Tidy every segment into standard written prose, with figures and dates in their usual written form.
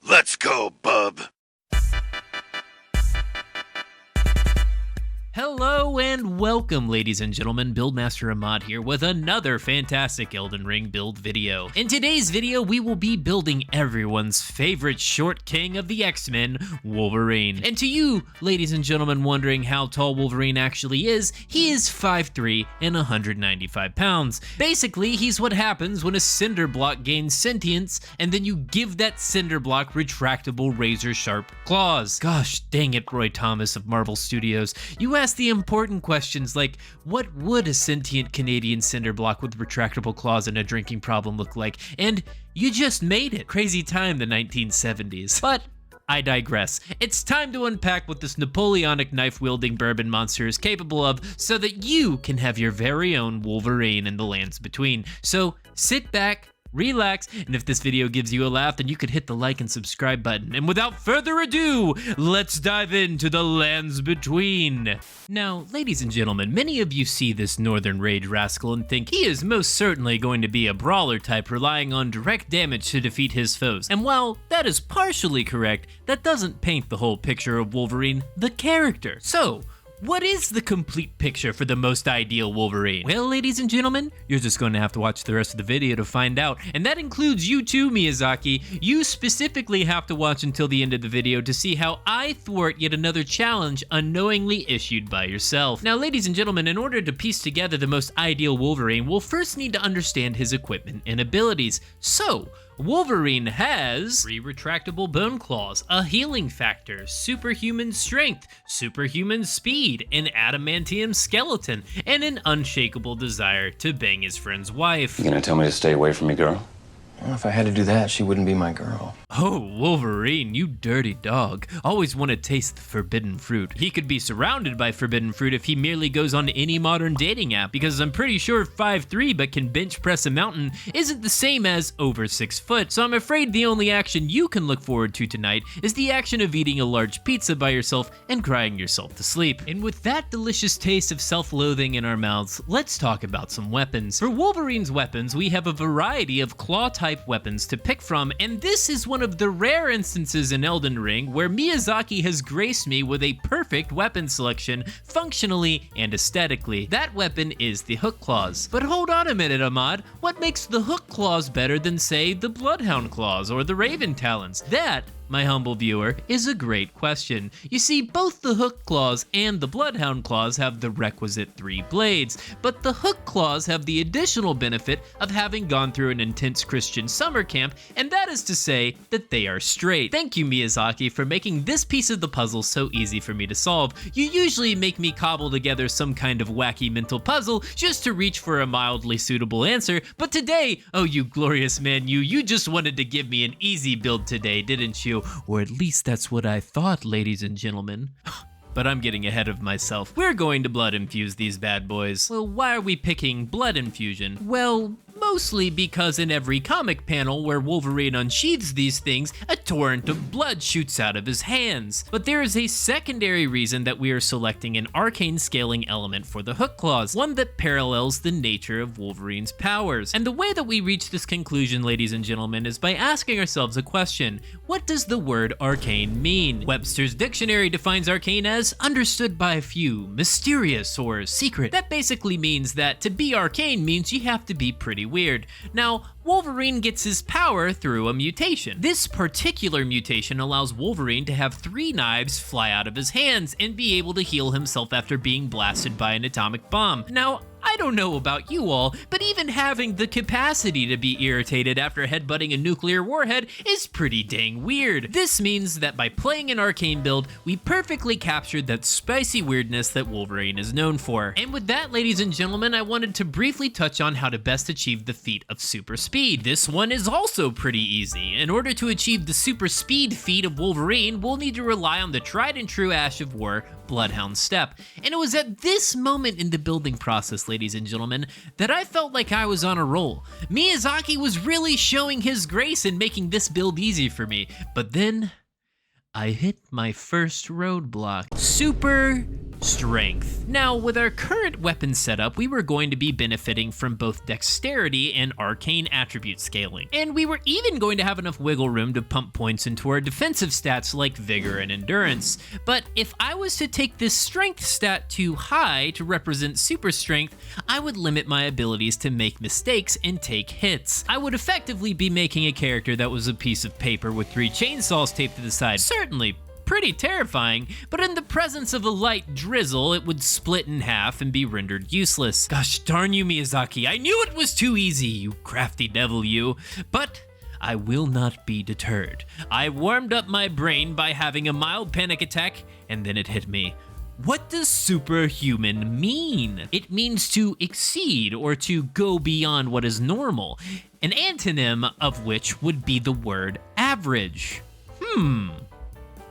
Let's go, bub. Hello and welcome, ladies and gentlemen. Buildmaster Ahmad here with another fantastic Elden Ring build video. In today's video, we will be building everyone's favorite short king of the X-Men, Wolverine. And to you, ladies and gentlemen, wondering how tall Wolverine actually is, he is 5'3" and 195 pounds. Basically, he's what happens when a cinder block gains sentience, and then you give that cinder block retractable razor-sharp claws. Gosh dang it, Roy Thomas of Marvel Studios. You ask the important questions like, what would a sentient Canadian cinder block with retractable claws and a drinking problem look like? And you just made it. Crazy time, the 1970s. But I digress. It's time to unpack what this Napoleonic knife-wielding bourbon monster is capable of so that you can have your very own Wolverine in the lands between. So sit back, relax, and if this video gives you a laugh, then you could hit the like and subscribe button. And without further ado, let's dive into the lands between. Now, ladies and gentlemen, many of you see this Northern Rage rascal and think he is most certainly going to be a brawler type relying on direct damage to defeat his foes. And while that is partially correct, that doesn't paint the whole picture of Wolverine, the character. So, what is the complete picture for the most ideal Wolverine? Well, ladies and gentlemen, you're just going to have to watch the rest of the video to find out. And that includes you too, Miyazaki. You specifically have to watch until the end of the video to see how I thwart yet another challenge unknowingly issued by yourself. Now, ladies and gentlemen, in order to piece together the most ideal Wolverine, we'll first need to understand his equipment and abilities. So, Wolverine has 3 retractable bone claws, a healing factor, superhuman strength, superhuman speed, an adamantium skeleton, and an unshakable desire to bang his friend's wife. You gonna tell me to stay away from me, girl? Well, if I had to do that, she wouldn't be my girl. Oh, Wolverine, you dirty dog. Always want to taste the forbidden fruit. He could be surrounded by forbidden fruit if he merely goes on any modern dating app, because I'm pretty sure 5'3" but can bench press a mountain isn't the same as over 6 foot. So I'm afraid the only action you can look forward to tonight is the action of eating a large pizza by yourself and crying yourself to sleep. And with that delicious taste of self-loathing in our mouths, let's talk about some weapons. For Wolverine's weapons, we have a variety of claw-type weapons to pick from, and this is one of the rare instances in Elden Ring where Miyazaki has graced me with a perfect weapon selection, functionally and aesthetically. That weapon is the hook claws. But hold on a minute, Ahmad. What makes the hook claws better than, say, the bloodhound claws or the raven talons? That, my humble viewer, is a great question. You see, both the hook claws and the bloodhound claws have the requisite 3 blades, but the hook claws have the additional benefit of having gone through an intense Christian summer camp, and that is to say that they are straight. Thank you, Miyazaki, for making this piece of the puzzle so easy for me to solve. You usually make me cobble together some kind of wacky mental puzzle just to reach for a mildly suitable answer, but today, oh you glorious man, you just wanted to give me an easy build today, didn't you? Or at least that's what I thought, ladies and gentlemen. But I'm getting ahead of myself. We're going to blood infuse these bad boys. Well, why are we picking blood infusion? Well, mostly because in every comic panel where Wolverine unsheathes these things, a torrent of blood shoots out of his hands. But there is a secondary reason that we are selecting an arcane scaling element for the hook claws, one that parallels the nature of Wolverine's powers. And the way that we reach this conclusion, ladies and gentlemen, is by asking ourselves a question. What does the word arcane mean? Webster's dictionary defines arcane as understood by a few, mysterious, or secret. That basically means that to be arcane means you have to be pretty weird. Now, Wolverine gets his power through a mutation. This particular mutation allows Wolverine to have 3 knives fly out of his hands and be able to heal himself after being blasted by an atomic bomb. Now, I don't know about you all, but even having the capacity to be irritated after headbutting a nuclear warhead is pretty dang weird. This means that by playing an arcane build, we perfectly captured that spicy weirdness that Wolverine is known for. And with that, ladies and gentlemen, I wanted to briefly touch on how to best achieve the feat of super speed. This one is also pretty easy. In order to achieve the super speed feat of Wolverine, we'll need to rely on the tried and true Ash of War Bloodhound step. And it was at this moment in the building process, ladies and gentlemen, that I felt like I was on a roll. Miyazaki was really showing his grace in making this build easy for me, but then I hit my first roadblock. Super strength. Now, with our current weapon setup, we were going to be benefiting from both dexterity and arcane attribute scaling. And we were even going to have enough wiggle room to pump points into our defensive stats like vigor and endurance. But if I was to take this strength stat too high to represent super strength, I would limit my abilities to make mistakes and take hits. I would effectively be making a character that was a piece of paper with 3 chainsaws taped to the side. Certainly pretty terrifying, but in the presence of a light drizzle, it would split in half and be rendered useless. Gosh darn you, Miyazaki, I knew it was too easy, you crafty devil you. But I will not be deterred. I warmed up my brain by having a mild panic attack, and then it hit me. What does superhuman mean? It means to exceed or to go beyond what is normal, an antonym of which would be the word average.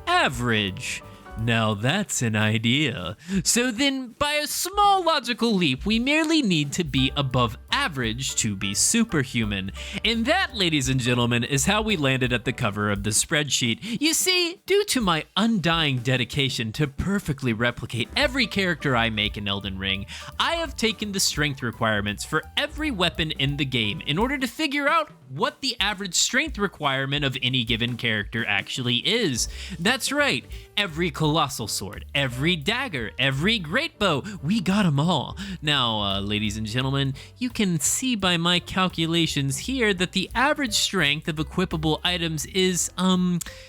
Average. Now that's an idea. So then, by a small logical leap, we merely need to be above average to be superhuman. And that, ladies and gentlemen, is how we landed at the cover of the spreadsheet. You see, due to my undying dedication to perfectly replicate every character I make in Elden Ring, I have taken the strength requirements for every weapon in the game in order to figure out what the average strength requirement of any given character actually is. That's right, every colossal sword, every dagger, every great bow, we got them all. Now, ladies and gentlemen, you can see by my calculations here that the average strength of equipable items is,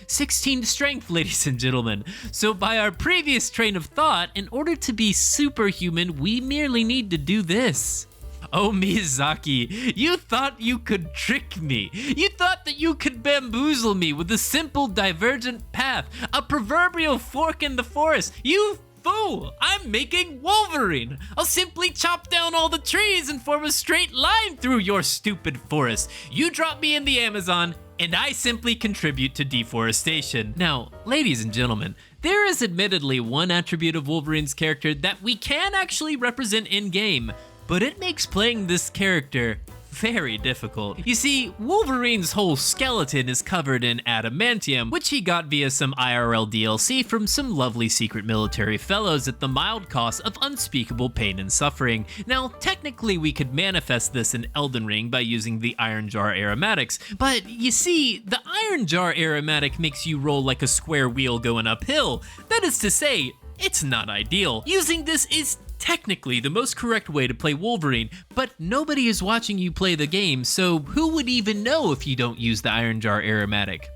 16 strength, ladies and gentlemen. So by our previous train of thought, in order to be superhuman, we merely need to do this. Oh, Miyazaki, you thought you could trick me. You thought that you could bamboozle me with a simple divergent path, a proverbial fork in the forest. You fool! I'm making Wolverine! I'll simply chop down all the trees and form a straight line through your stupid forest. You drop me in the Amazon, and I simply contribute to deforestation. Now, ladies and gentlemen, there is admittedly one attribute of Wolverine's character that we can actually represent in-game, but it makes playing this character very difficult. You see, Wolverine's whole skeleton is covered in adamantium, which he got via some IRL DLC from some lovely secret military fellows at the mild cost of unspeakable pain and suffering. Now, technically we could manifest this in Elden Ring by using the Iron Jar aromatics, but you see, the Iron Jar aromatic makes you roll like a square wheel going uphill. That is to say, it's not ideal. Using this is technically the most correct way to play Wolverine, but nobody is watching you play the game, so who would even know if you don't use the Iron Jar aromatic?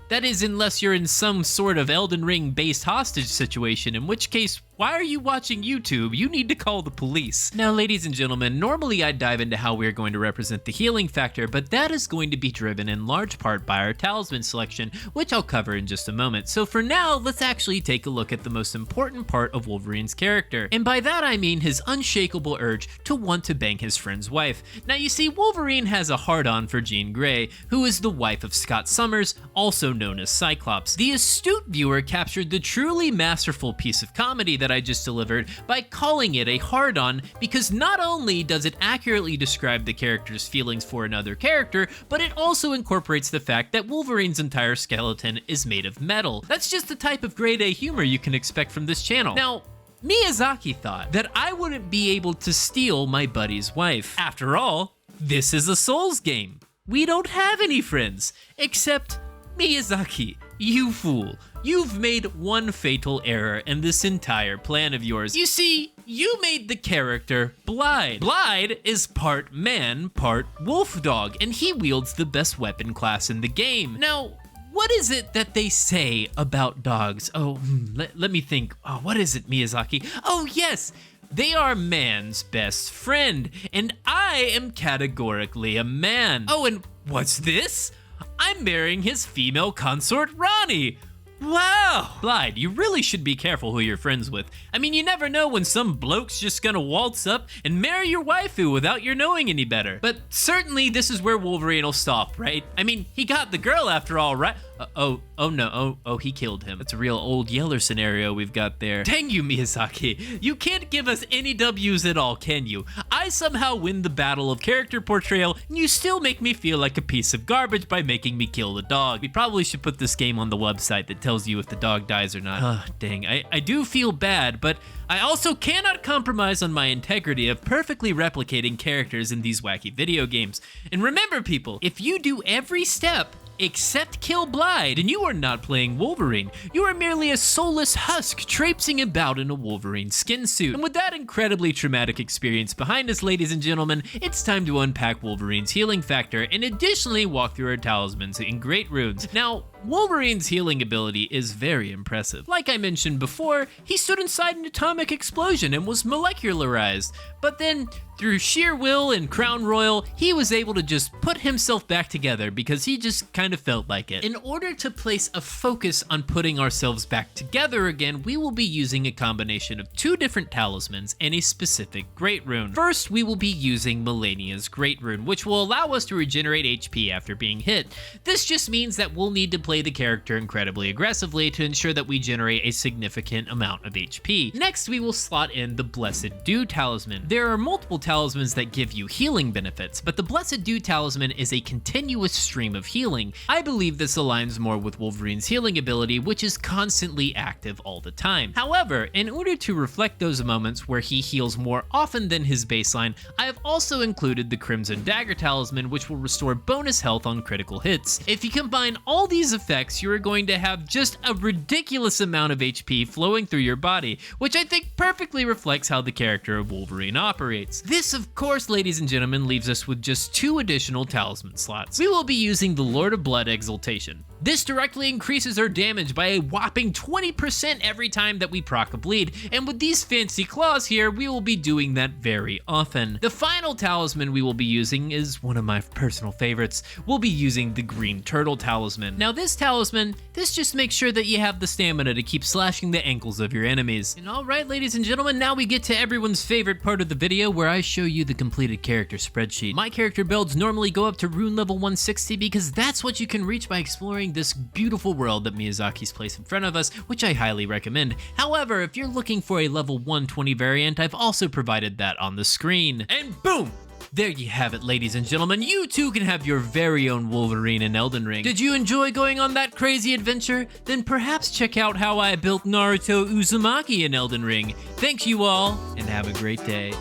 That is, unless you're in some sort of Elden Ring based hostage situation, in which case, why are you watching YouTube? You need to call the police. Now, ladies and gentlemen, normally I'd dive into how we're going to represent the healing factor, but that is going to be driven in large part by our talisman selection, which I'll cover in just a moment. So for now, let's actually take a look at the most important part of Wolverine's character. And by that I mean his unshakable urge to want to bang his friend's wife. Now you see, Wolverine has a hard-on for Jean Grey, who is the wife of Scott Summers, also known as Cyclops. The astute viewer captured the truly masterful piece of comedy that I just delivered by calling it a hard-on, because not only does it accurately describe the character's feelings for another character, but it also incorporates the fact that Wolverine's entire skeleton is made of metal. That's just the type of grade A humor you can expect from this channel. Now, Miyazaki thought that I wouldn't be able to steal my buddy's wife. After all, this is a Souls game. We don't have any friends, except Miyazaki, you fool. You've made one fatal error in this entire plan of yours. You see, you made the character Blide. Blide is part man, part wolf dog, and he wields the best weapon class in the game. Now, what is it that they say about dogs? Oh, let me think. Oh, what is it, Miyazaki? Oh, yes! They are man's best friend, and I am categorically a man. Oh, and what's this? I'm marrying his female consort, Ronnie. Wow! Blide, you really should be careful who you're friends with. I mean, you never know when some bloke's just gonna waltz up and marry your waifu without your knowing any better. But certainly this is where Wolverine will stop, right? I mean, he got the girl after all, right? Oh no, he killed him. That's a real old Yeller scenario we've got there. Dang you, Miyazaki. You can't give us any W's at all, can you? I somehow win the battle of character portrayal, and you still make me feel like a piece of garbage by making me kill the dog. We probably should put this game on the website that tells you if the dog dies or not. Dang, I do feel bad, but I also cannot compromise on my integrity of perfectly replicating characters in these wacky video games. And remember, people, if you do every step except kill Blythe, and you are not playing Wolverine. You are merely a soulless husk traipsing about in a Wolverine skin suit. And with that incredibly traumatic experience behind us, ladies and gentlemen, it's time to unpack Wolverine's healing factor and additionally walk through our talismans in great runes. Now, Wolverine's healing ability is very impressive. Like I mentioned before, he stood inside an atomic explosion and was molecularized, but then through sheer will and Crown Royal, he was able to just put himself back together because he just kind of felt like it. In order to place a focus on putting ourselves back together again, we will be using a combination of 2 different talismans and a specific Great Rune. First, we will be using Melania's Great Rune, which will allow us to regenerate HP after being hit. This just means that we'll need to play the character incredibly aggressively to ensure that we generate a significant amount of HP. Next, we will slot in the Blessed Do talisman. There are multiple talismans that give you healing benefits, but the Blessed Do talisman is a continuous stream of healing. I believe this aligns more with Wolverine's healing ability, which is constantly active all the time. However, in order to reflect those moments where he heals more often than his baseline, I have also included the Crimson Dagger talisman, which will restore bonus health on critical hits. If you combine all these effects, you are going to have just a ridiculous amount of HP flowing through your body, which I think perfectly reflects how the character of Wolverine operates. This, of course, ladies and gentlemen, leaves us with just 2 additional talisman slots. We will be using the Lord of Blood Exaltation. This directly increases our damage by a whopping 20% every time that we proc a bleed, and with these fancy claws here, we will be doing that very often. The final talisman we will be using is one of my personal favorites. We'll be using the Green Turtle talisman. Now this talisman, this just makes sure that you have the stamina to keep slashing the ankles of your enemies. And alright, ladies and gentlemen, now we get to everyone's favorite part of the video where I show you the completed character spreadsheet. My character builds normally go up to rune level 160 because that's what you can reach by exploring this beautiful world that Miyazaki's placed in front of us, which I highly recommend. However, if you're looking for a level 120 variant, I've also provided that on the screen. And boom! There you have it, ladies and gentlemen. You too can have your very own Wolverine in Elden Ring. Did you enjoy going on that crazy adventure? Then perhaps check out how I built Naruto Uzumaki in Elden Ring. Thanks you all, and have a great day.